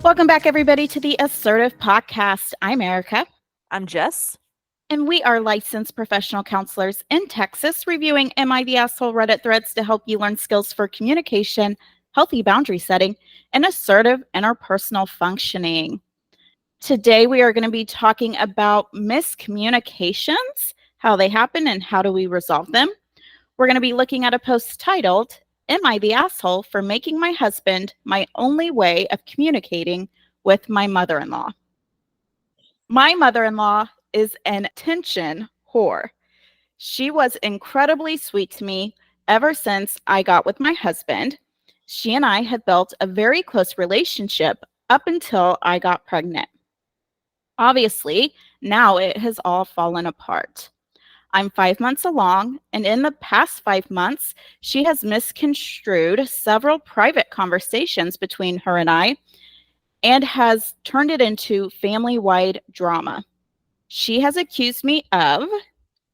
Welcome back, everybody, to the Assertive Podcast. I'm Erica. I'm Jess. And we are licensed professional counselors in Texas, reviewing Am I the Asshole Reddit threads to help you learn skills for communication, healthy boundary setting, and assertive interpersonal functioning. Today, we are going to be talking about miscommunications, how they happen, and how do we resolve them. We're going to be looking at a post titled, Am I the Asshole for Making My Husband My Only Way of Communicating with My Mother-in-Law? My mother-in-law is an attention whore. She was incredibly sweet to me ever since I got with my husband. She and I had built a very close relationship up until I got pregnant. Obviously, now it has all fallen apart. I'm 5 months along, and in the past 5 months, she has misconstrued several private conversations between her and I and has turned it into family-wide drama. She has accused me of,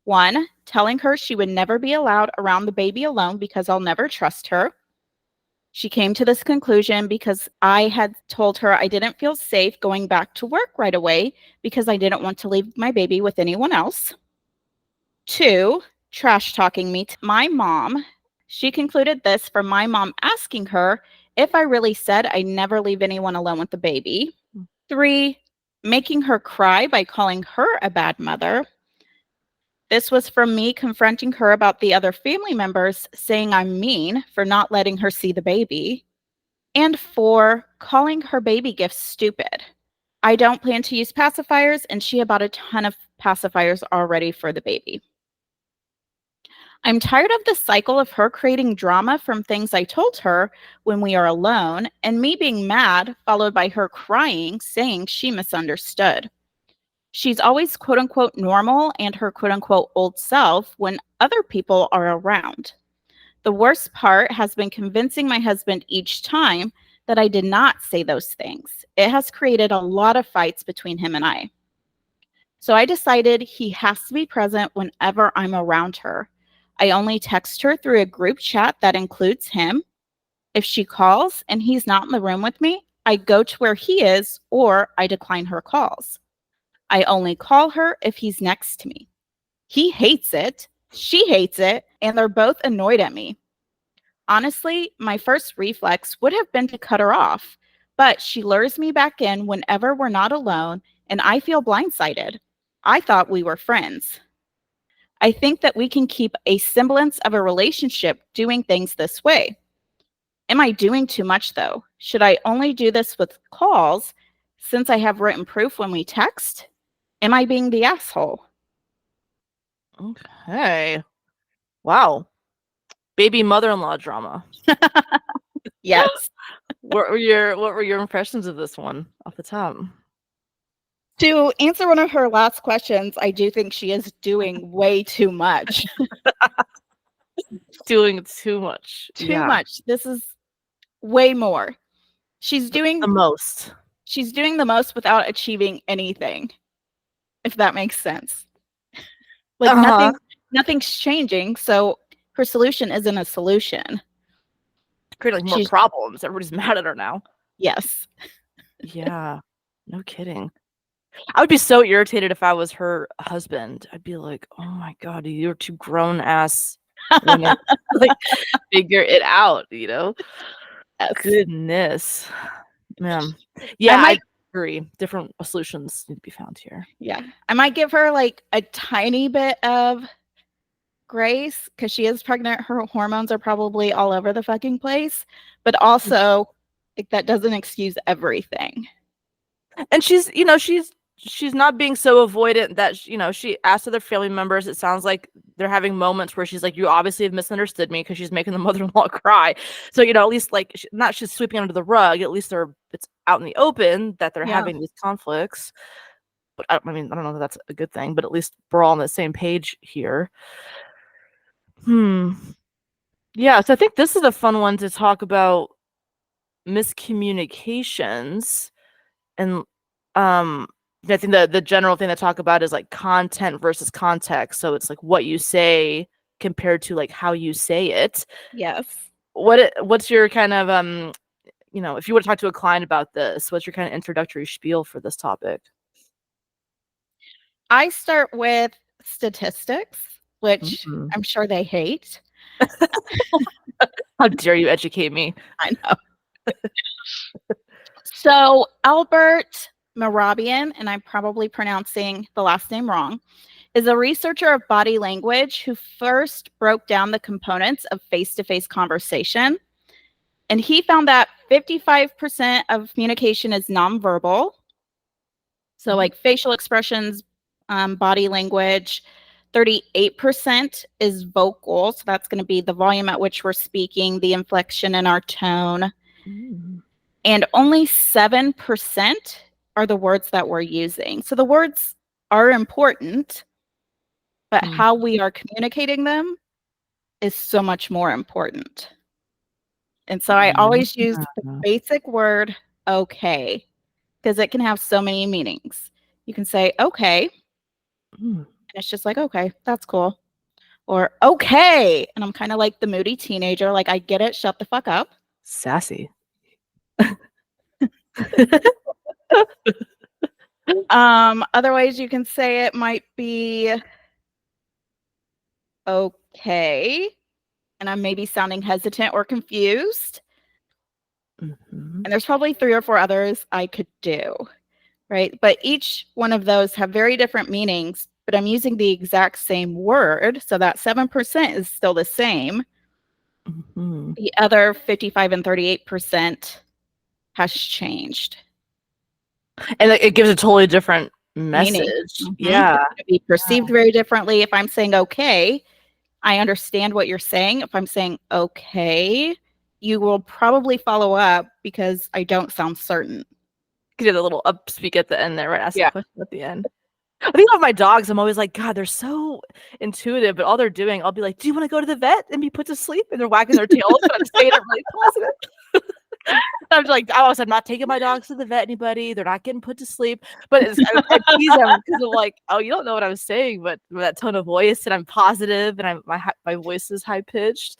1, telling her she would never be allowed around the baby alone because I'll never trust her. She came to this conclusion because I had told her I didn't feel safe going back to work right away because I didn't want to leave my baby with anyone else. 2, trash talking me to my mom. She concluded this from my mom asking her if I really said I'd never leave anyone alone with the baby. 3, making her cry by calling her a bad mother. This was from me confronting her about the other family members saying I'm mean for not letting her see the baby. And 4, calling her baby gifts stupid. I don't plan to use pacifiers, and she bought a ton of pacifiers already for the baby. I'm tired of the cycle of her creating drama from things I told her when we are alone, and me being mad, followed by her crying, saying she misunderstood. She's always quote unquote normal and her quote unquote old self when other people are around. The worst part has been convincing my husband each time that I did not say those things. It has created a lot of fights between him and I. So I decided he has to be present whenever I'm around her. I only text her through a group chat that includes him. If she calls and he's not in the room with me, I go to where he is or I decline her calls. I only call her if he's next to me. He hates it, she hates it, and they're both annoyed at me. Honestly, my first reflex would have been to cut her off, but she lures me back in whenever we're not alone, and I feel blindsided. I thought we were friends. I think that we can keep a semblance of a relationship doing things this way. Am I doing too much, though? Should I only do this with calls since I have written proof when we text? Am I being the asshole? Okay. Wow. Baby mother-in-law drama. Yes. What were your impressions of this one off the top? To answer one of her last questions, I do think she is doing way too much. Doing too much. Too much. This is way more. She's doing the most. She's doing the most without achieving anything, if that makes sense. Like nothing's changing, so her solution isn't a solution. Creating more problems. Everybody's mad at her now. Yes. Yeah. No kidding. I would be so irritated if I was her husband. I'd be like, oh my God, you're two grown ass women. Like, figure it out, you know? Yes. Goodness. Man. Yeah, I agree. Different solutions need to be found here. Yeah. I might give her like a tiny bit of grace because she is pregnant. Her hormones are probably all over the fucking place. But also, like, that doesn't excuse everything. And she's not being so avoidant that, she asks other family members. It sounds like they're having moments where she's like, you obviously have misunderstood me, because she's making the mother-in-law cry. So, at least like not she's sweeping under the rug. At least it's out in the open that they're having these conflicts. But I don't know that that's a good thing, but at least we're all on the same page here. Yeah, so I think this is a fun one to talk about, miscommunications. And I think the general thing to talk about is like content versus context. So it's like what you say compared to like how you say it. Yes. What's your kind of if you were to talk to a client about this, what's your kind of introductory spiel for this topic? I start with statistics, which Mm-hmm. I'm sure they hate. How dare you educate me? I know. So Albert Mehrabian, and I'm probably pronouncing the last name wrong, is a researcher of body language who first broke down the components of face-to-face conversation. And he found that 55% of communication is nonverbal. So, like facial expressions, body language. 38% is vocal. So, that's going to be the volume at which we're speaking, the inflection in our tone. Mm. And only 7% are the words that we're using. So, the words are important, but how we are communicating them is so much more important. And so I always use the basic word okay, because it can have so many meanings. You can say okay, and it's just like, okay, that's cool. Or okay, and I'm kind of like the moody teenager, like I get it, shut the fuck up. Sassy. Otherwise you can say it might be okay, and I'm maybe sounding hesitant or confused. And there's probably 3 or 4 others I could do, right? But each one of those have very different meanings, but I'm using the exact same word. So that 7% is still the same. The other 55 and 38% has changed. And it gives a totally different message. Yeah. It's going to be perceived very differently. If I'm saying okay, I understand what you're saying. If I'm saying okay, you will probably follow up because I don't sound certain. You get a little up speak at the end there, right? Ask a question at the end. I think of my dogs, I'm always like, God, they're so intuitive, but all they're doing, I'll be like, do you want to go to the vet and be put to sleep? And they're wagging their tails, but I'm saying it really positive. I'm like, I'm not taking my dogs to the vet, anybody. They're not getting put to sleep. But I tease them because I'm like, oh, you don't know what I'm saying, but with that tone of voice, and I'm positive, and my voice is high pitched.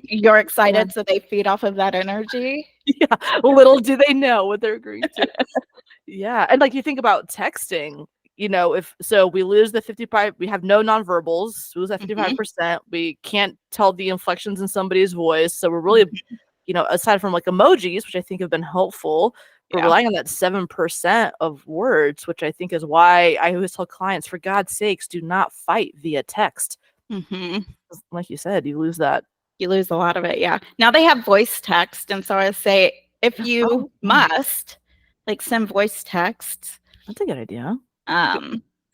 You're excited, so they feed off of that energy. Yeah, little do they know what they're agreeing to. Yeah, and like you think about texting, if we lose the 55, we have no nonverbals, lose that 55%. We can't tell the inflections in somebody's voice, so we're really, aside from like emojis, which I think have been helpful, we're relying on that 7% of words, which I think is why I always tell clients, for God's sakes, do not fight via text. Like you said, you lose that. You lose a lot of it, yeah. Now they have voice text, and so I say, if you must, like send voice texts. That's a good idea.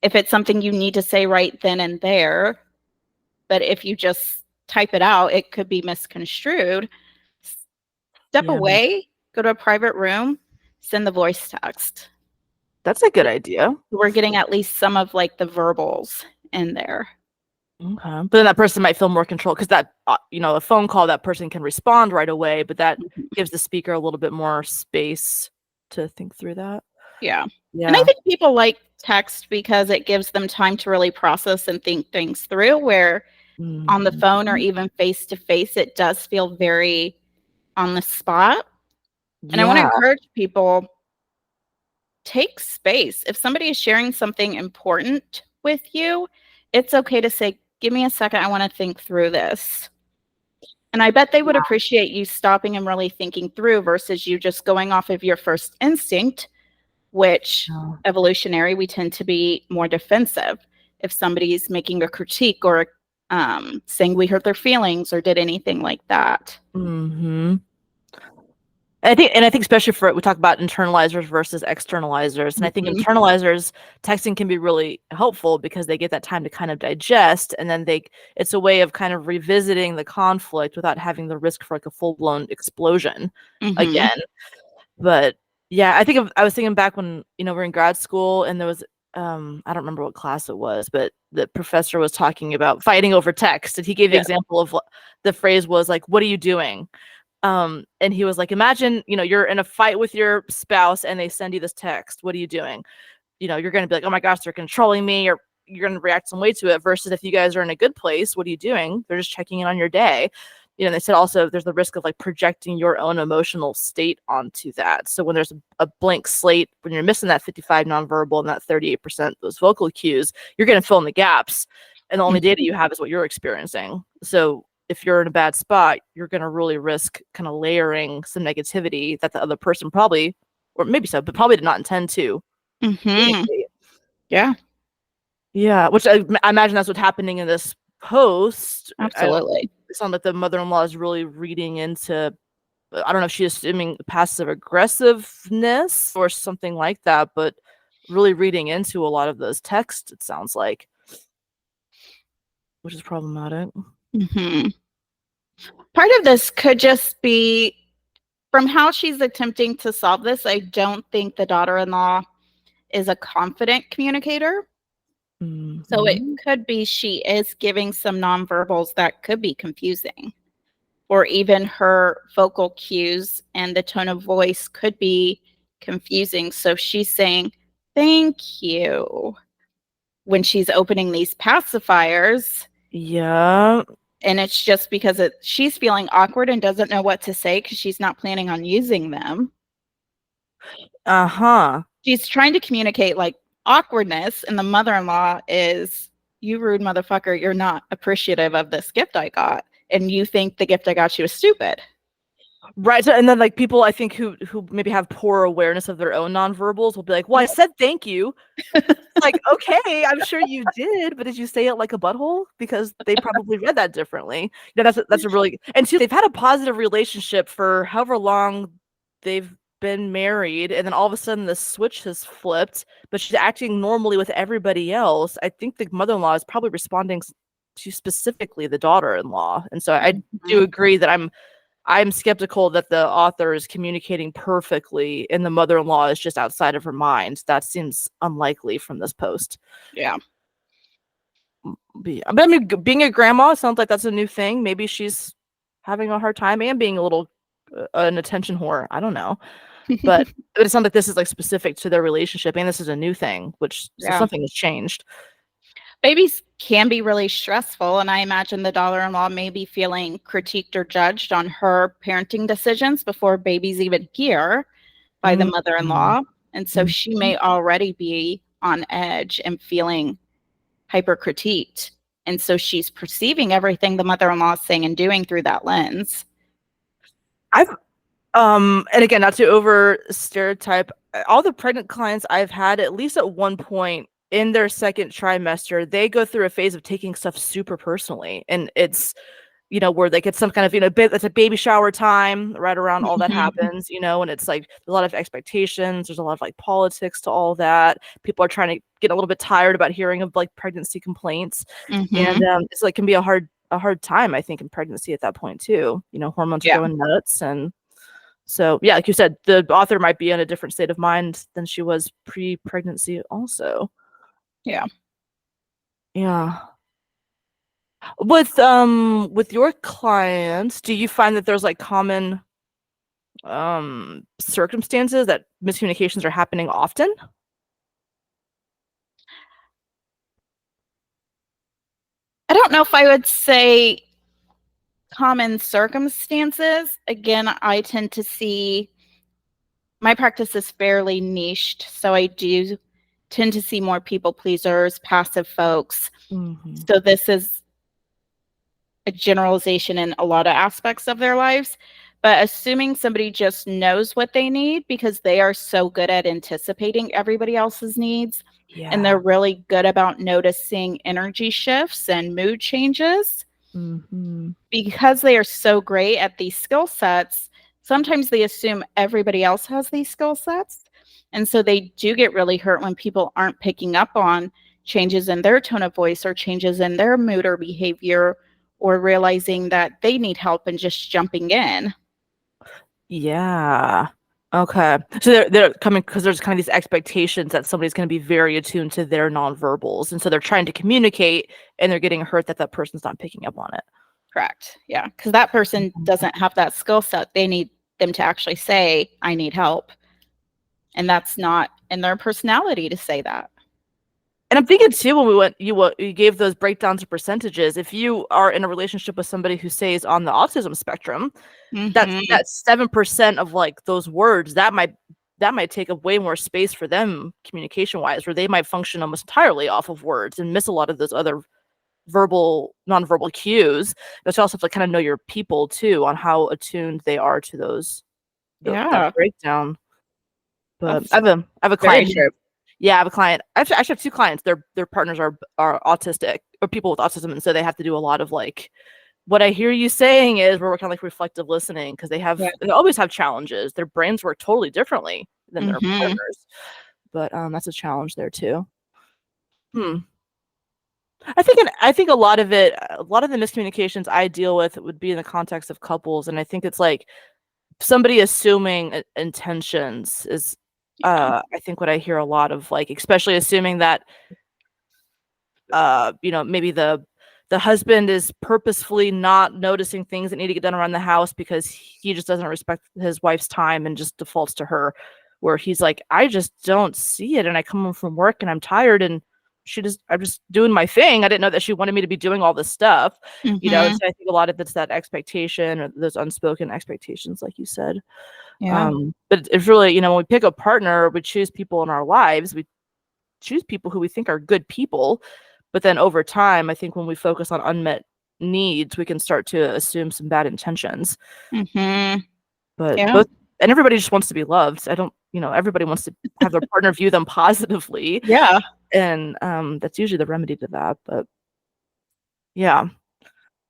If it's something you need to say right then and there, but if you just type it out, it could be misconstrued. Step away, go to a private room, send the voice text. That's a good idea. We're getting at least some of like the verbals in there. Okay. But then that person might feel more control because that, a phone call, that person can respond right away, but that gives the speaker a little bit more space to think through that. Yeah. And I think people like text because it gives them time to really process and think things through, where on the phone or even face to face, it does feel very on the spot. And I want to encourage people, take space. If somebody is sharing something important with you, it's okay to say, give me a second, I want to think through this. And I bet they would appreciate you stopping and really thinking through versus you just going off of your first instinct, which evolutionary, we tend to be more defensive. If somebody's making a critique or saying we hurt their feelings or did anything like that. I think especially we talk about internalizers versus externalizers. And I think internalizers, texting can be really helpful because they get that time to kind of digest. And then it's a way of kind of revisiting the conflict without having the risk for like a full-blown explosion again. But yeah, I was thinking back when, we're in grad school and there was, I don't remember what class it was, but the professor was talking about fighting over text. And he gave the example of the phrase was like, what are you doing? And he was like, imagine, you're in a fight with your spouse and they send you this text. What are you doing? You're going to be like, oh my gosh, they're controlling me, or you're going to react some way to it. Versus if you guys are in a good place, what are you doing? They're just checking in on your day. You know, they said also there's the risk of like projecting your own emotional state onto that. So when there's a blank slate, when you're missing that 55 nonverbal and that 38% those vocal cues, you're going to fill in the gaps, and the only data you have is what you're experiencing. So if you're in a bad spot, you're going to really risk kind of layering some negativity that the other person probably, or maybe so, but probably did not intend to communicate. Yeah, Yeah, which I imagine that's what's happening in this post. I don't. absolutely. It sounds like the mother-in-law is really reading into. I don't know if she's assuming passive aggressiveness or something like that, but really reading into a lot of those texts. It sounds like, which is problematic. Hmm. Part of this could just be from how she's attempting to solve this. I don't think the daughter in law is a confident communicator. So it Mm-hmm. could be she is giving some nonverbals that could be confusing, or even her vocal cues and the tone of voice could be confusing. So she's saying, thank you, when she's opening these pacifiers. Yeah. And it's just because she's feeling awkward and doesn't know what to say because she's not planning on using them. Uh-huh. She's trying to communicate like awkwardness, and the mother-in-law is, you rude motherfucker, you're not appreciative of this gift I got, and you think the gift I got you is stupid. Right. So, and then like people I think who maybe have poor awareness of their own nonverbals will be like, well, I said thank you. Like, okay, I'm sure you did, but did you say it like a butthole? Because they probably read that differently. You know, that's a really, and see, they've had a positive relationship for however long they've been married, and then all of a sudden the switch has flipped, but she's acting normally with everybody else. I think the mother-in-law is probably responding to specifically the daughter-in-law. And so I do Mhm. agree that I'm skeptical that the author is communicating perfectly and the mother-in-law is just outside of her mind. That seems unlikely from this post. Yeah. But I mean, being a grandma sounds like that's a new thing. Maybe she's having a hard time and being a little an attention whore. I don't know, but it sounds like this is like specific to their relationship, and this is a new thing, which so Yeah. something has changed. Babies can be really stressful, and I imagine the daughter-in-law may be feeling critiqued or judged on her parenting decisions before baby's even here by the Mm-hmm. mother-in-law. And so she may already be on edge and feeling hyper critiqued. And so she's perceiving everything the mother-in-law is saying and doing through that lens. I've and again, not to over stereotype, all the pregnant clients I've had, at least at one point in their second trimester, they go through a phase of taking stuff super personally. And it's, you know, where they get some kind of, you know, bit that's a baby shower time right around all that Mhm. happens, you know, and it's like a lot of expectations. There's a lot of like politics to all that. People are trying to get a little bit tired about hearing of like pregnancy complaints. And Mhm. it's like can be a hard time, I think, in pregnancy at that point too. You know, hormones are Yeah. going nuts. And so, yeah, like you said, the author might be in a different state of mind than she was pre-pregnancy also. Yeah. Yeah. With your clients, do you find that there's like common circumstances that miscommunications are happening often? I don't know if I would say common circumstances. Again, I tend to see my practice is fairly niched, so I do tend to see more people pleasers, passive folks. Mm-hmm. So this is a generalization in a lot of aspects of their lives. But assuming somebody just knows what they need because they are so good at anticipating everybody else's needs, and Yeah. they're really good about noticing energy shifts and mood changes, Mm-hmm. because they are so great at these skill sets, sometimes they assume everybody else has these skill sets. And so they do get really hurt when people aren't picking up on changes in their tone of voice or changes in their mood or behavior, or realizing that they need help and just jumping in. Yeah. Okay. So they're coming because there's kind of these expectations that somebody's going to be very attuned to their nonverbals, and so they're trying to communicate, and they're getting hurt that that person's not picking up on it. Correct. Yeah. Because that person Mhm. doesn't have that skill set. They need them to actually say, I need help. And that's not in their personality to say that. And I'm thinking too, when you gave those breakdowns of percentages, if you are in a relationship with somebody who says on the autism spectrum, Mm-hmm. that 7% of like those words, that might take up way more space for them communication wise, where they might function almost entirely off of words and miss a lot of those other nonverbal cues. But you also have to kind of know your people too on how attuned they are to that Yeah, breakdown. But that's I have a very client true. yeah, I have a client. I actually have two clients. Their partners are autistic or people with autism, and so they have to do a lot of like. What I hear you saying is we're working on like reflective listening because Yeah. they always have challenges. Their brains work totally differently than their Mm-hmm. partners, but that's a challenge there too. Hmm. I think a lot of the miscommunications I deal with would be in the context of couples, and I think it's like somebody assuming intentions is Yeah. I think what I hear a lot of, like, especially assuming that maybe the husband is purposefully not noticing things that need to get done around the house because he just doesn't respect his wife's time and just defaults to her, where he's like, I just don't see it, and I come home from work and I'm tired, and I'm just doing my thing. I didn't know that she wanted me to be doing all this stuff. And Mm-hmm. so I think a lot of it's that expectation or those unspoken expectations, like you said. Yeah. But it's really, when we pick a partner, we choose people in our lives, we choose people who we think are good people. But then over time, I think when we focus on unmet needs, we can start to assume some bad intentions. Mm-hmm. But Yeah. both, and everybody just wants to be loved. I don't, everybody wants to have their partner view them positively. Yeah. And that's usually the remedy to that. But yeah.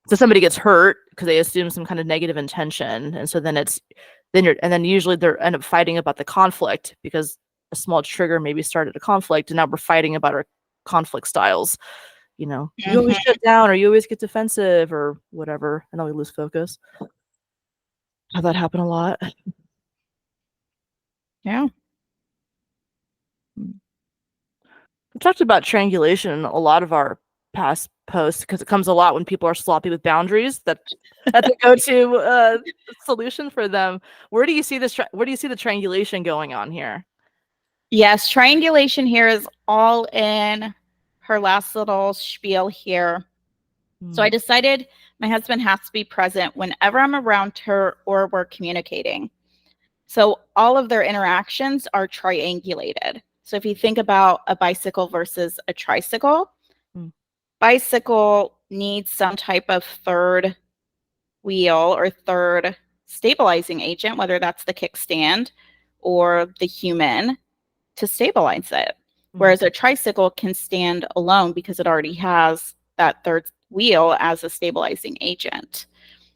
So somebody gets hurt because they assume some kind of negative intention. And so then usually they're end up fighting about the conflict because a small trigger maybe started a conflict, and now we're fighting about our conflict styles. You always Mm-hmm. shut down, or you always get defensive, or whatever, and then we lose focus. Have that happen a lot. Yeah. We talked about triangulation in a lot of our past posts because it comes a lot when people are sloppy with boundaries. That's a go-to solution for them. Where do you see where do you see the triangulation going on here? Yes, triangulation here is all in her last little spiel here. So I Mm, decided my husband has to be present whenever I'm around her or we're communicating. So all of their interactions are triangulated. So if you think about a bicycle versus a tricycle, mm, bicycle needs some type of third wheel or third stabilizing agent, whether that's the kickstand or the human, to stabilize it. mm, Whereas a tricycle can stand alone because it already has that third wheel as a stabilizing agent.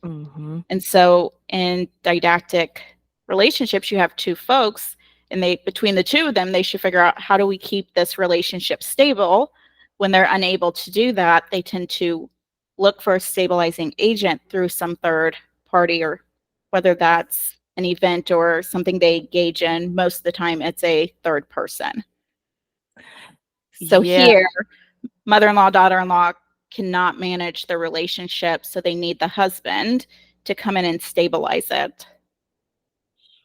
mhm. And so in didactic relationships, you have two folks, and they between the two of them, they should figure out how do we keep this relationship stable. When they're unable to do that, they tend to look for a stabilizing agent through some third party, or whether that's an event or something they engage in. Most of the time, it's a third person. So Yeah, here, mother-in-law, daughter-in-law cannot manage the relationship, so they need the husband to come in and stabilize it.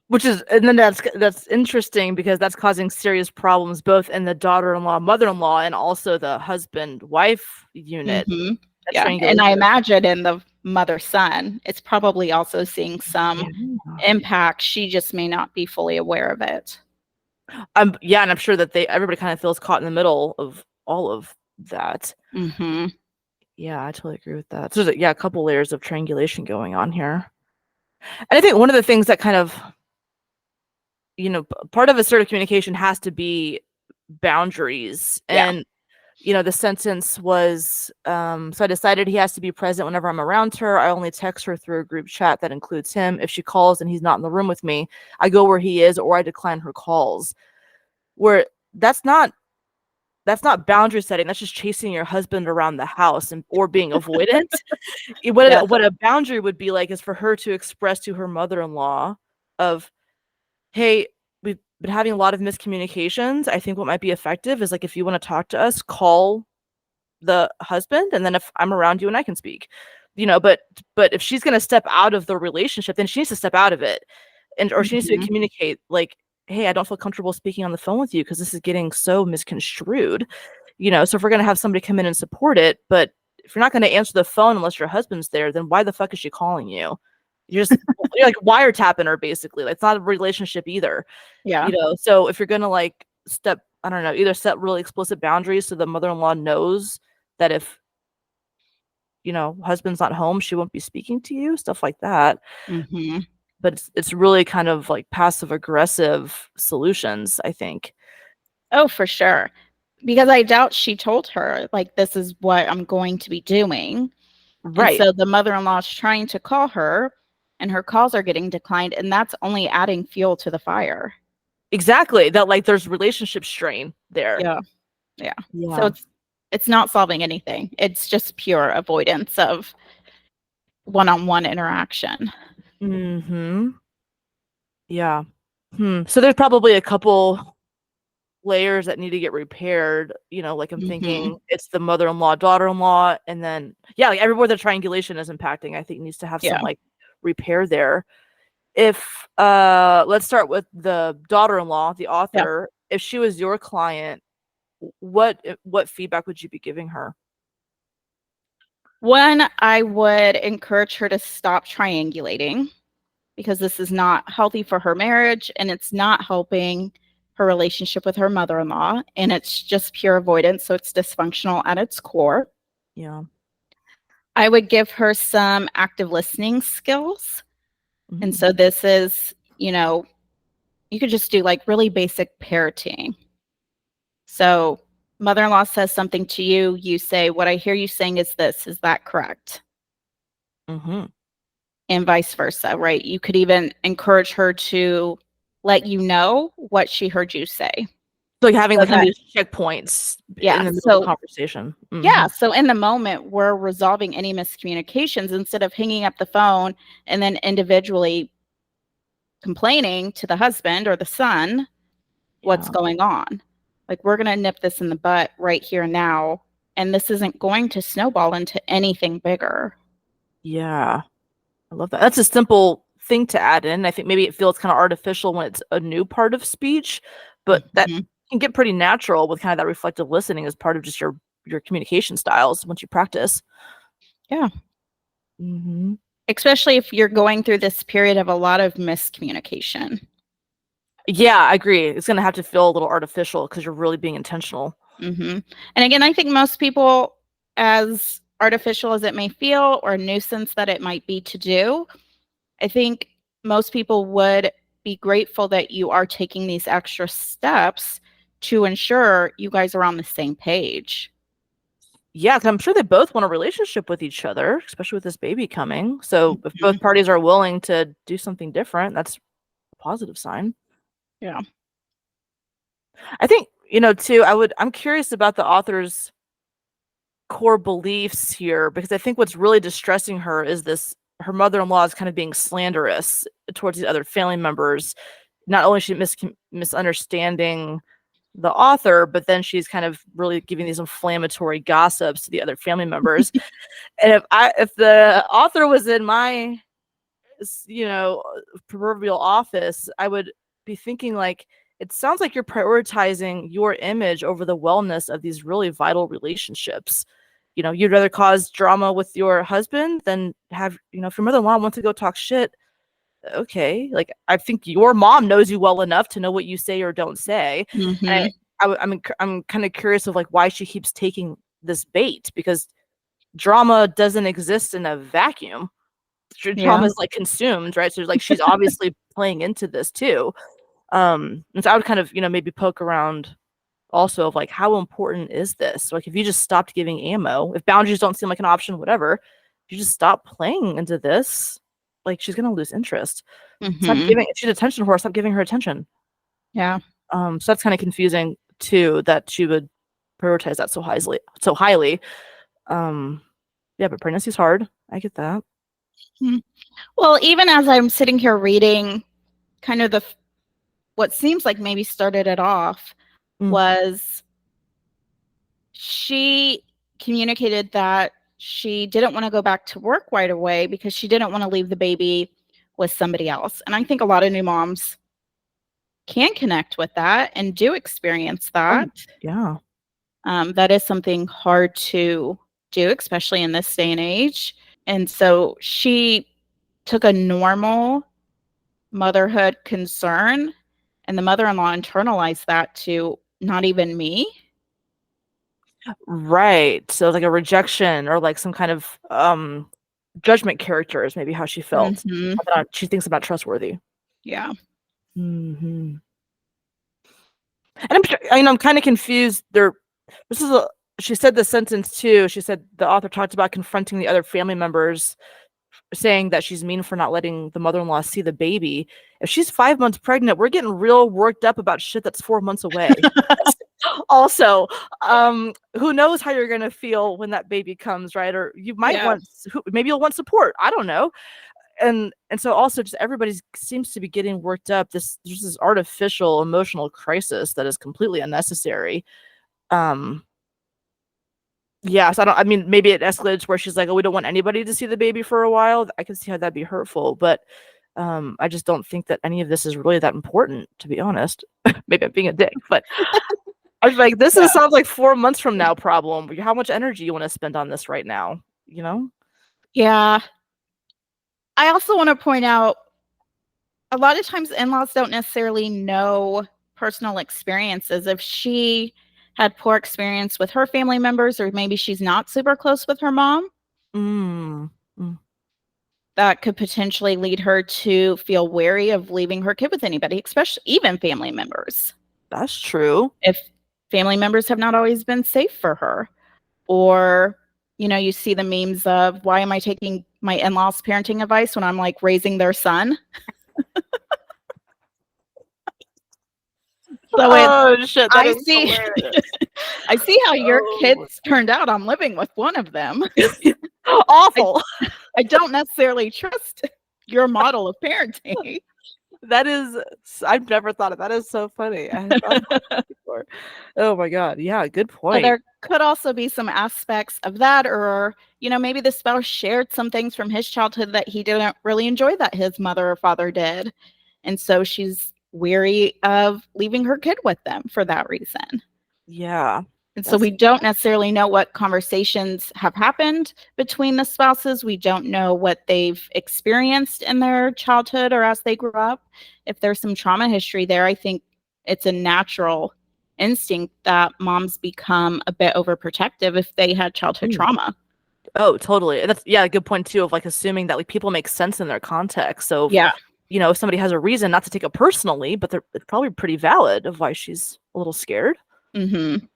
and then that's interesting because that's causing serious problems both in the daughter-in-law, mother-in-law, and also the husband-wife unit. Mm-hmm. That Yeah, and I triangulation. imagine in the mother-son, it's probably also seeing some Yeah. impact. She just may not be fully aware of it. Yeah, and I'm sure that everybody kind of feels caught in the middle of all of that. Mm-hmm. Yeah, I totally agree with that. So there's a couple layers of triangulation going on here. And I think one of the things that kind of, part of assertive communication has to be boundaries. Yeah. And, the sentence was, so I decided he has to be present whenever I'm around her. I only text her through a group chat that includes him. If she calls and he's not in the room with me, I go where he is or I decline her calls. Where that's not boundary setting. That's just chasing your husband around the house or being avoidant. Yes. What a boundary would be like is for her to express to her mother-in-law of, hey, we've been having a lot of miscommunications. I think what might be effective is like if you want to talk to us, call the husband, and then if I'm around you and I can speak. But if she's gonna step out of the relationship, then she needs to step out of it. Or she needs to Mm-hmm. communicate like, hey, I don't feel comfortable speaking on the phone with you because this is getting so misconstrued. So if we're going to have somebody come in and support it, but if you're not going to answer the phone unless your husband's there, then why the fuck is she calling you? You're like wiretapping her basically. Like, it's not a relationship either. Yeah. So if you're going to like I don't know, either set really explicit boundaries so the mother-in-law knows that if husband's not home, she won't be speaking to you, stuff like that. Hmm. But it's really kind of like passive aggressive solutions, I think. Oh, for sure. Because I doubt she told her, like, this is what I'm going to be doing. And Right. so the mother-in-law is trying to call her, and her calls are getting declined, and that's only adding fuel to the fire. Exactly. That, like, there's relationship strain there. Yeah. Yeah. So Yeah. it's not solving anything. It's just pure avoidance of one-on-one interaction. Mm-hmm. Yeah. So there's probably a couple layers that need to get repaired. Like, I'm Hmm. thinking it's the mother-in-law, daughter-in-law, and then like everywhere the triangulation is impacting, I think needs to have some Yeah. like repair there. If let's start with the daughter-in-law, the Yeah. author. If she was your client, what feedback would you be giving her? One, I would encourage her to stop triangulating because this is not healthy for her marriage and it's not helping her relationship with her mother-in-law, and it's just pure avoidance, so it's dysfunctional at its core. Yeah. I would give her some active listening skills. And Mm. so this is, you could just do like really basic parenting. So mother-in-law says something to you, you say, what I hear you saying is this, is that correct? Mm-hmm. And vice versa, right? You could even encourage her to let you know what she heard you say. So, like, having So like kind of that, these checkpoints in yeah. the middle of the So, conversation. Mm-hmm. yeah. So in the moment, we're resolving any miscommunications instead of hanging up the phone and then individually complaining to the husband or the son what's Yeah. going on. Like, we're going to nip this in the butt right here and now. And this isn't going to snowball into anything bigger. Yeah. I love that. That's a simple thing to add in. I think maybe it feels kind of artificial when it's a new part of speech, but that Hmm. can get pretty natural with kind of that reflective listening as part of just your communication styles once you practice. Yeah. Mm-hmm. Especially if you're going through this period of a lot of miscommunication. Yeah, I agree. It's going to have to feel a little artificial because you're really being intentional. Hmm. And again, I think most people, as artificial as it may feel or a nuisance that it might be to do, I think most people would be grateful that you are taking these extra steps to ensure you guys are on the same page. Yeah, 'cause I'm sure they both want a relationship with each other, especially with this baby coming. So if both Mhm. parties are willing to do something different, that's a positive sign. Yeah. I think, too, I'm curious about the author's core beliefs here because I think what's really distressing her is this her mother-in-law is kind of being slanderous towards the other family members. Not only is she misunderstanding the author, but then she's kind of really giving these inflammatory gossips to the other family members. And if the author was in my proverbial office, I would be thinking like, it sounds like you're prioritizing your image over the wellness of these really vital relationships. You'd rather cause drama with your husband than have, if your mother-in-law wants to go talk shit. Okay, like, I think your mom knows you well enough to know what you say or don't say. And Hmm. I'm kind of curious of like why she keeps taking this bait, because drama doesn't exist in a vacuum. Yeah. Drama is like consumed, right? So like she's obviously playing into this too. And so I would kind of, maybe poke around also of like, how important is this? Like, if you just stopped giving ammo, if boundaries don't seem like an option, whatever, if you just stop playing into this, like, she's gonna lose interest. Stop Hmm. giving, if she's attention whore, stop giving her attention. Yeah. So that's kind of confusing too, that she would prioritize that so highly. Um, yeah, but pregnancy's hard. I get that. Mm. Well, even as I'm sitting here reading, kind of what seems like maybe started it off Mm. was she communicated that she didn't want to go back to work right away because she didn't want to leave the baby with somebody else. And I think a lot of new moms can connect with that and do experience Oh, that. yeah. That is something hard to do, especially in this day and age. And so she took a normal motherhood concern, and the mother-in-law internalized that to not even me. Right. So like a rejection or like some kind of judgment character is maybe how she felt. Hmm. She thinks I'm not trustworthy. Yeah. Hmm. And I'm sure, I mean, I'm kind of confused. This is a, she said the sentence too. She said the author talked about confronting the other family members, saying that she's mean for not letting the mother-in-law see the baby. If she's 5 months pregnant, we're getting real worked up about shit that's 4 months away. Also, who knows how you're gonna feel when that baby comes, right? Or you might Yeah. want, maybe you'll want support. I don't know. And so also just everybody seems to be getting worked up. There's this artificial emotional crisis that is completely unnecessary. Um, yes, I mean, maybe it escalates where she's like, oh, we don't want anybody to see the baby for a while. I can see how that'd be hurtful, but I just don't think that any of this is really that important, to be honest. Maybe I'm being a dick, but I was like, this Yeah. sounds like 4 months from now problem. How much energy you want to spend on this right now? You know? Yeah. I also want to point out a lot of times in-laws don't necessarily know personal experiences. If she had poor experience with her family members, or maybe she's not super close with her mom, Mm, mm, that could potentially lead her to feel wary of leaving her kid with anybody, especially even family members. that's true. If family members have not always been safe for her, or you see the memes of, why am I taking my in-laws parenting advice when I'm like raising their son? So it's Oh shit, that I is see hilarious. I see how your Oh, kids turned out. I'm living with one of them. I awful. I don't necessarily trust your model of parenting. That is, I've never thought of that. Is so funny. I hadn't thought about that before. Oh my god. Yeah, good So point. there could also be some aspects of that, or maybe the spouse shared some things from his childhood that he didn't really enjoy that his mother or father did. And so she's weary of leaving her kid with them for that reason. Yeah. And so That's we don't necessarily know what conversations have happened between the spouses. We don't know what they've experienced in their childhood or as they grew up. If there's some trauma history there, I think it's a natural instinct that moms become a bit overprotective if they had childhood mm. trauma. Oh, totally. And that's, yeah, a good point too of like assuming that like people make sense in their context. So if, Yeah. if somebody has a reason not to take it personally, but it's probably pretty valid of why she's a little scared. Mm-hmm.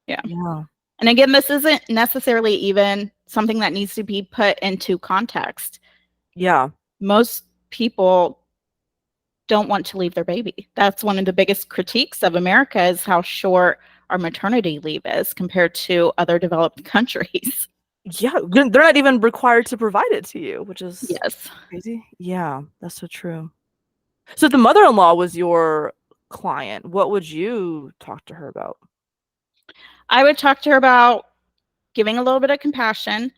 Yeah. Yeah. And again, this isn't necessarily even something that needs to be put into context. Yeah. Most people don't want to leave their baby. That's one of the biggest critiques of America, is how short our maternity leave is compared to other developed countries. Yeah. They're not even required to provide it to you, which is Yes. crazy. Yeah, that's so true. So if the mother-in-law was your client, what would you talk to her about? I would talk to her about giving a little bit of compassion.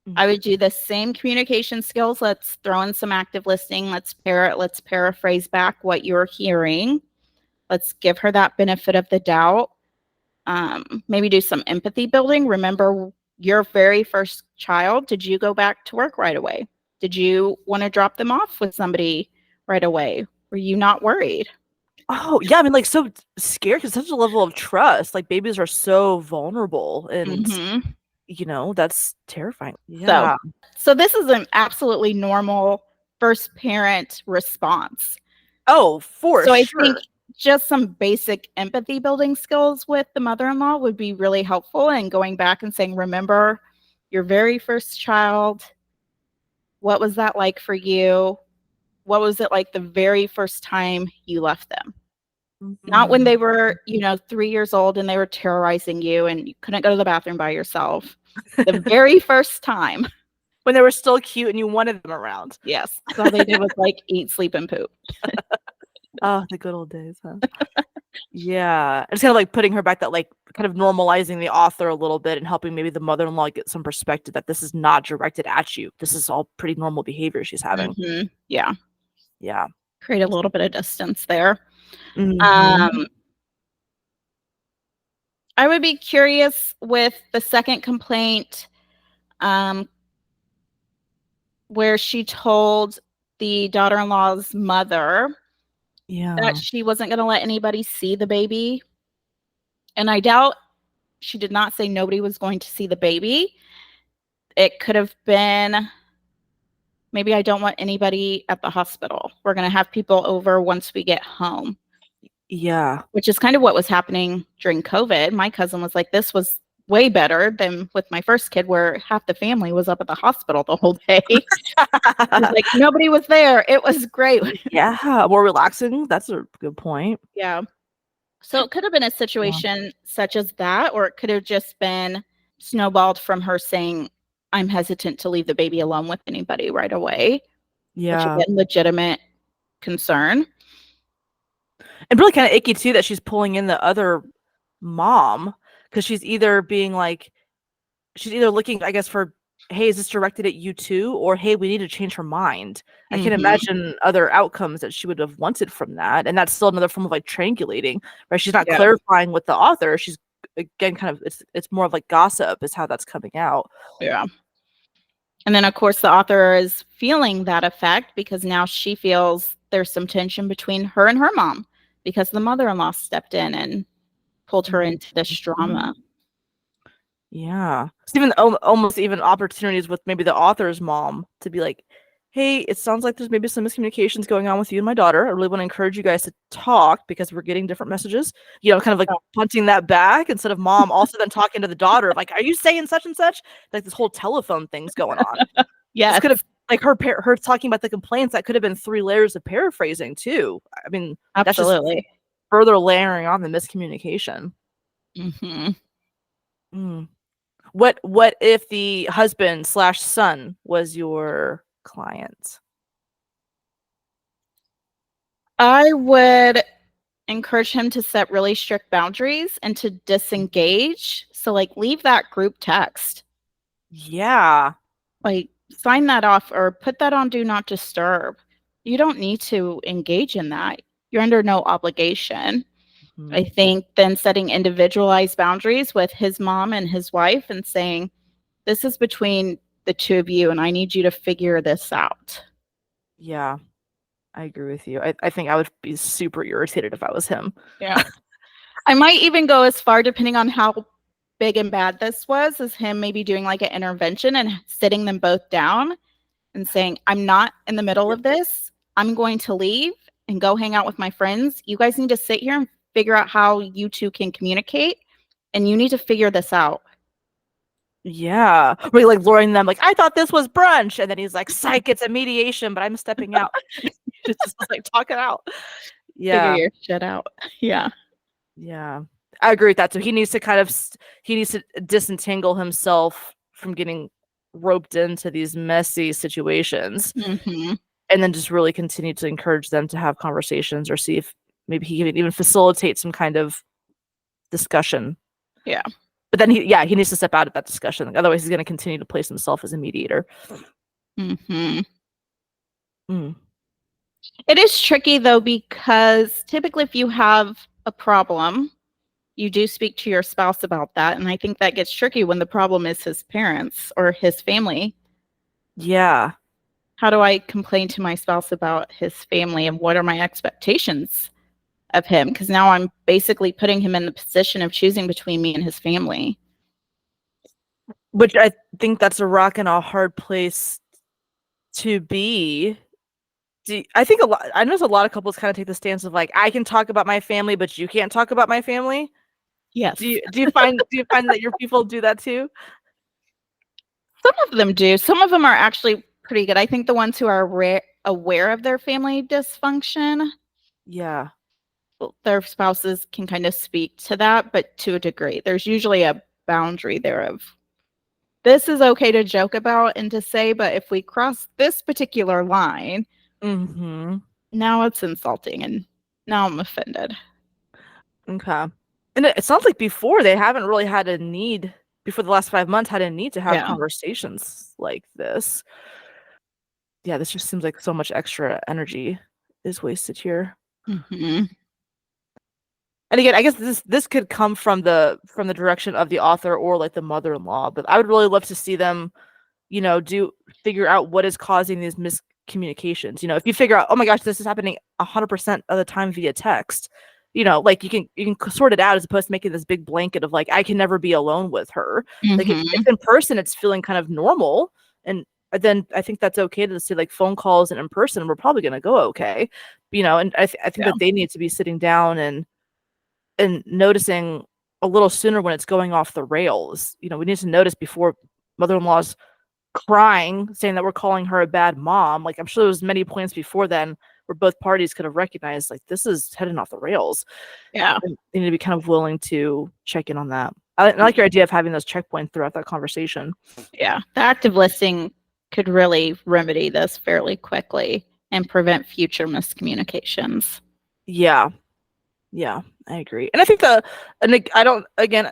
Mm. I would do the same communication skills. Let's throw in some active listening. Let's paraphrase back what you're hearing. Let's give her that benefit of the doubt. Maybe do some empathy building. Remember your very first child. Did you go back to work right away? Did you want to drop them off with somebody right away? Were you not worried? Oh, yeah, I mean, like, so scared because such a level of trust. Like, babies are so vulnerable, and Mm-hmm. that's terrifying. So, Yeah. so this is an absolutely normal first parent response. Oh, for So I think sure. just some basic empathy building skills with the mother-in-law would be really helpful, and going back and saying, remember your very first child. What was that like for you? What was it like the very first time you left them? Not when Mhm. they were, 3 years old and they were terrorizing you and you couldn't go to the bathroom by yourself. The very first time. When they were still cute and you wanted them around. Yes. So all they did was like eat, sleep, and poop. Oh, the good old days, huh? Yeah. It's kind of like putting her back, that like kind of normalizing the author a little bit and helping maybe the mother-in-law get some perspective that this is not directed at you. This is all pretty normal behavior she's having. Mm-hmm. Yeah. Yeah. Create a little bit of distance there. Mhm. Um, I would be curious with the second complaint, um, where she told the daughter-in-law's mother that Yeah. she wasn't going to let anybody see the baby. And I doubt she did not say nobody was going to see the baby. It could have been, maybe I don't want anybody at the hospital. We're going to have people over once we get home, Yeah. which is kind of what was happening during COVID. My cousin was like, this was way better than with my first kid, where half the family was up at the hospital the whole day. She's like, nobody was there. It was great. Yeah, more relaxing. That's a good point. Yeah. So it could have been a Yeah. situation such as that, or it could have just been snowballed from her saying, I'm hesitant to leave the baby alone with anybody right away, which Yeah. again, legitimate concern. And really kind of icky too that she's pulling in the other mom because she's either looking, I guess, for, hey, is this directed at you too? Or hey, we need to change her mind. I can Mm-hmm. imagine other outcomes that she would have wanted from that. And that's still another form of like triangulating, right? She's not Yeah. clarifying with the author. She's again kind of it's more of like gossip is how that's coming out. Yeah. And then, of course, the author is feeling that effect because now she feels there's some tension between her and her mom because the mother in law stepped in and pulled her into this Mhm. drama. Yeah. It's even almost even opportunities with maybe the author's mom to be like, hey, it sounds like there's maybe some miscommunications going on with you and my daughter. I really want to encourage you guys to talk because we're getting different messages. Kind of like punting that back instead of mom also then talking to the daughter of like, are you saying such and such? Like this whole telephone thing's going on. This Yes, could have like her talking about the complaints, that could have been 3 layers of paraphrasing too. I mean, that's just absolutely. further layering on the miscommunication. Mm-hmm. Mm. What if the husband slash son was your client? I would encourage him to set really strict boundaries and to disengage. So, like, leave that group text, Yeah. like, sign that off or put that on do not disturb. You don't need to engage in that. You're under no obligation. Mhm. I think then setting individualized boundaries with his mom and his wife and saying, this is between the two of you, and I need you to figure this out. Yeah, I agree with you. I think I would be super irritated if I was him. Yeah. I might even go as far, depending on how big and bad this was, as him maybe doing like an intervention and sitting them both down and saying, I'm not in the middle of this. I'm going to leave and go hang out with my friends. You guys need to sit here and figure out how you two can communicate, and you need to figure this out. Yeah. Really like luring them like, I thought this was brunch. And then he's like, psych, it's a mediation, but I'm stepping out. Just like talk it out. Figure Yeah. your shit out. Yeah. Yeah. I agree with that. So he needs to he needs to disentangle himself from getting roped into these messy situations Mm-hmm. and then just really continue to encourage them to have conversations or see if maybe he can even facilitate some kind of discussion. Yeah. But then he needs to step out of that discussion. Like, otherwise, he's going to continue to place himself as a mediator. Mm-hmm. Mm. It is tricky though, because typically if you have a problem, you do speak to your spouse about that. And I think that gets tricky when the problem is his parents or his family. Yeah. How do I complain to my spouse about his family, and what are my expectations of him? Because now I'm basically putting him in the position of choosing between me and his family. Which I think that's a rock and a hard place to be. I think I notice a lot of couples kind of take the stance of like, I can talk about my family, but you can't talk about my family. Yes. Do you find that your people do that too? Some of them do. Some of them are actually pretty good. I think the ones who are aware of their family dysfunction, Yeah. their spouses can kind of speak to that, but to a degree. There's usually a boundary there of, this is okay to joke about and to say, but if we cross this particular line, Mm-hmm. now it's insulting and now I'm offended. Okay. And it sounds like before they haven't really had a need, before the last 5 months, had a need to have Yeah. conversations like this. Yeah, this just seems like so much extra energy is wasted here. Mm-hmm. And again, I guess this could come from the direction of the author or like the mother-in-law, but I would really love to see them, do figure out what is causing these miscommunications. If you figure out, oh my gosh, this is happening 100% of the time via text, like you can sort it out as opposed to making this big blanket of like I can never be alone with her. Like if in person it's feeling kind of normal, and then I think that's okay to say like phone calls and in person we're probably going to go okay, and I think Yeah. that they need to be sitting down and noticing a little sooner when it's going off the rails. We need to notice before mother-in-law's crying, saying that we're calling her a bad mom. Like I'm sure there was many points before then where both parties could have recognized like this is heading off the rails. Yeah. And they need to be kind of willing to check in on that. I like your idea of having those checkpoints throughout that conversation. Yeah. The active listening could really remedy this fairly quickly and prevent future miscommunications. Yeah. Yeah, I agree. And I think I don't, again,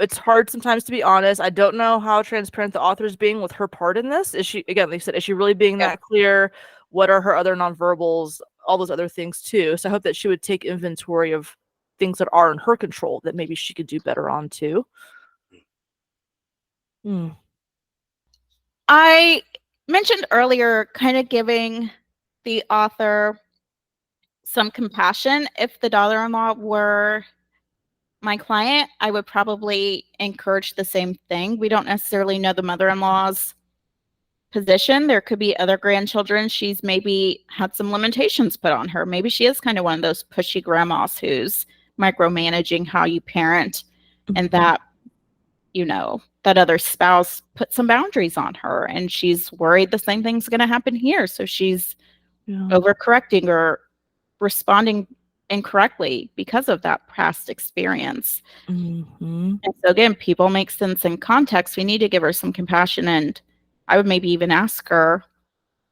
it's hard sometimes to be honest. I don't know how transparent the author is being with her part in this. Is she, again, like I said, is she really being Yeah. that clear? What are her other nonverbals? All those other things too. So I hope that she would take inventory of things that are in her control that maybe she could do better on too. Hmm. I mentioned earlier kind of giving the author some compassion. If the daughter-in-law were my client, I would probably encourage the same thing. We don't necessarily know the mother-in-law's position. There could be other grandchildren. She's maybe had some limitations put on her. Maybe she is kind of one of those pushy grandmas who's micromanaging how you parent, and that, that other spouse put some boundaries on her and she's worried the same thing's going to happen here. So she's overcorrecting or responding incorrectly because of that past experience. Mm-hmm. And so again, people make sense in context. We need to give her some compassion. And I would maybe even ask her,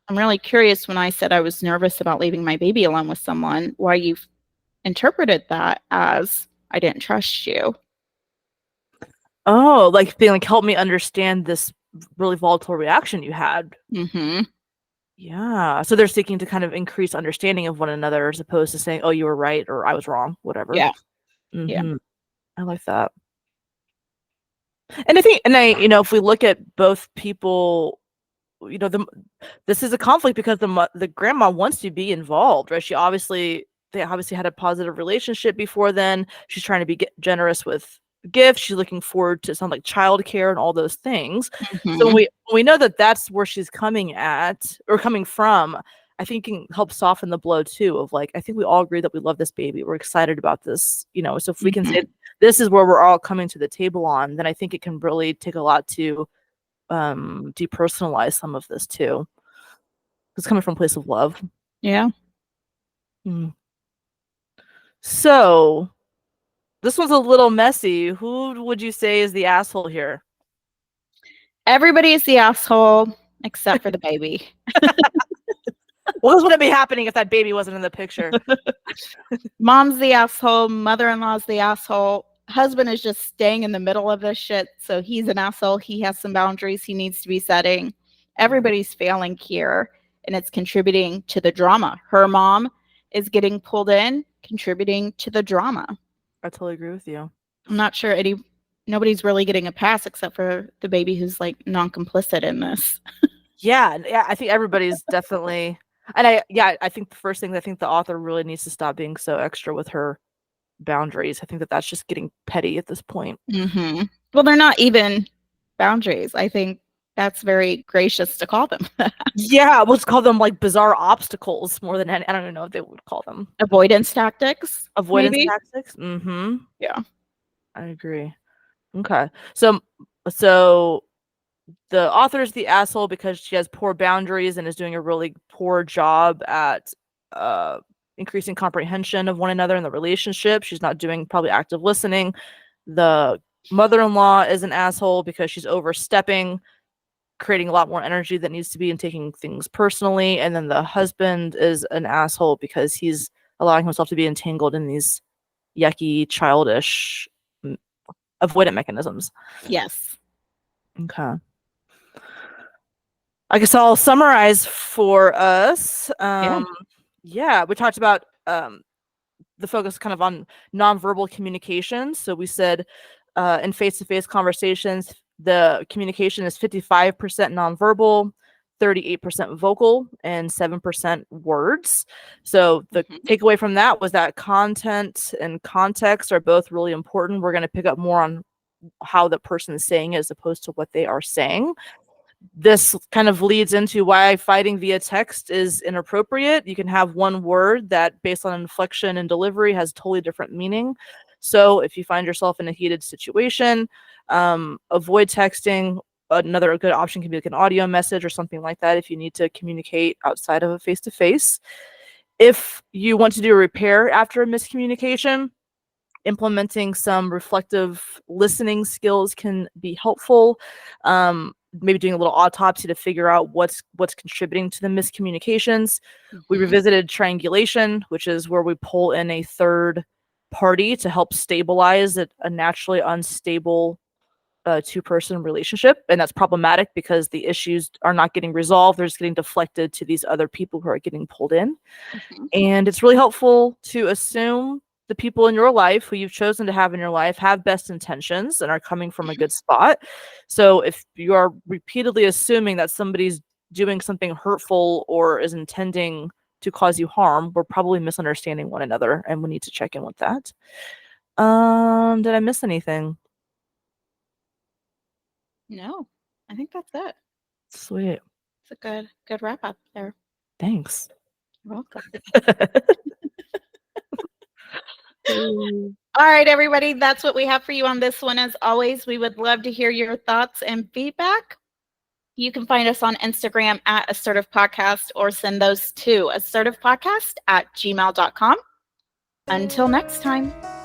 I'm really curious when I said I was nervous about leaving my baby alone with someone, why you've interpreted that as I didn't trust you. Oh, like being like, help me understand this really volatile reaction you had. Mm-hmm. Yeah. So they're seeking to kind of increase understanding of one another as opposed to saying, oh, you were right or I was wrong, whatever. Yeah. Yeah. Mm-hmm. I like that. And if we look at both people, this is a conflict because the grandma wants to be involved, right? They obviously had a positive relationship before then. She's trying to be generous with gifts. She's looking forward to something like childcare and all those things. So Mm-hmm. when we know that that's where she's coming from, I think can help soften the blow too. Of like, I think we all agree that we love this baby. We're excited about this, So if we can say this is where we're all coming to the table on, then I think it can really take a lot to depersonalize some of this too. It's coming from a place of love. Yeah. Mm. So this one's a little messy. Who would you say is the asshole here? Everybody is the asshole except for the baby. Well, this wouldn't be happening if that baby wasn't in the picture. Mom's the asshole. Mother-in-law's the asshole. Husband is just staying in the middle of this shit. So he's an asshole. He has some boundaries he needs to be setting. Everybody's failing here, and it's contributing to the drama. Her mom is getting pulled in, contributing to the drama. I totally agree with you. I'm not sure nobody's really getting a pass except for the baby who's like non-complicit in this. Yeah, I think everybody's definitely, and I think the first thing, I think the author really needs to stop being so extra with her boundaries. I think that that's just getting petty at this point. Mm-hmm. Well, they're not even boundaries. I think that's very gracious to call them. Yeah, let's call them like bizarre obstacles more than any. I don't even know what they would call them. Avoidance tactics. Avoidance Maybe. tactics. Mm-hmm. Yeah. I agree. Okay. So the author's the asshole because she has poor boundaries and is doing a really poor job at increasing comprehension of one another in the relationship. She's not doing probably active listening. The mother-in-law is an asshole because she's overstepping, creating a lot more energy that needs to be and taking things personally. And then the husband is an asshole because he's allowing himself to be entangled in these yucky, childish avoidant mechanisms. Yes. Okay. I guess I'll summarize for us. Yeah, we talked about the focus kind of on nonverbal communication. So we said in face-to-face conversations, the communication is 55% nonverbal, 38% vocal, and 7% words. So the takeaway from that was that content and context are both really important. We're going to pick up more on how the person is saying it as opposed to what they are saying. This kind of leads into why fighting via text is inappropriate. You can have one word that, based on inflection and delivery, has totally different meaning. So if you find yourself in a heated situation, avoid texting. Another good option can be like an audio message or something like that if you need to communicate outside of a face-to-face. If you want to do a repair after a miscommunication, implementing some reflective listening skills can be helpful. Maybe doing a little autopsy to figure out what's contributing to the miscommunications. We revisited triangulation, which is where we pull in a third party to help stabilize a naturally unstable two-person relationship. And that's problematic because the issues are not getting resolved. They're just getting deflected to these other people who are getting pulled in. And it's really helpful to assume the people in your life who you've chosen to have in your life have best intentions and are coming from a good spot. So if you are repeatedly assuming that somebody's doing something hurtful or is intending to cause you harm, we're probably misunderstanding one another, and we need to check in with that. Did I miss anything? No, I think that's it. Sweet. It's a good wrap up there. Thanks. You're welcome. All right, everybody, that's what we have for you on this one. As always, we would love to hear your thoughts and feedback. You can find us on Instagram at Assertive Podcast or send those to assertivepodcast@gmail.com. Until next time.